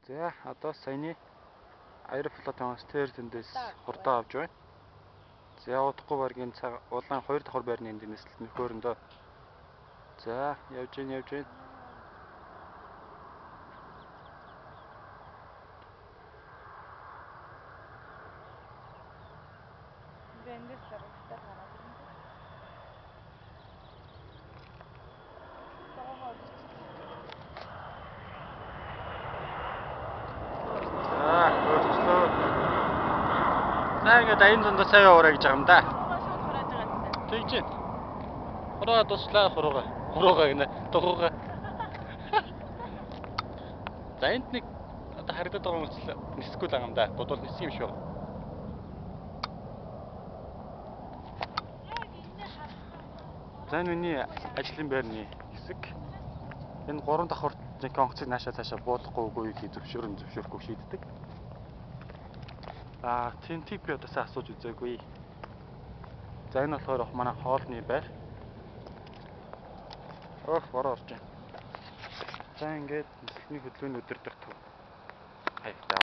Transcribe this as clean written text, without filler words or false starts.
За одоо саяны Аэрофлотын стер тэндээс хурдаа авч байна. За явахгүй баргийн цаг улаан 2 давхар байрны энд нэслэлт нөхөөрөндөө. За явж гин. Эндээс л урагштай гараад ирнэ. За ингээд аян дундаа цай яваарай гэж байгаа юм да. Шууд хурааж байгаа гэсэн. Тэгж байна. Хураа туслаа хуруугаа гинэ. Дугуугаа. За энд нэг одоо харагдаад байгаа юм л нисэхгүй л байгаа юм да. Бодвол нисэх юм шүү. За энэ миний ажлын байрны хэсэг. Энэ 3 давхар нэг онгоцыг наашаа цаашаа буулгахгүй үгүй зөвшөөрөхгүй шийддэг. Тийм тип би одоо сайн асууж үзээгүй. За энэ болохоор манай хоолны байр. Бороо орж байна. За ингээд нисэлтний хөдөлгөөний өдөр дэх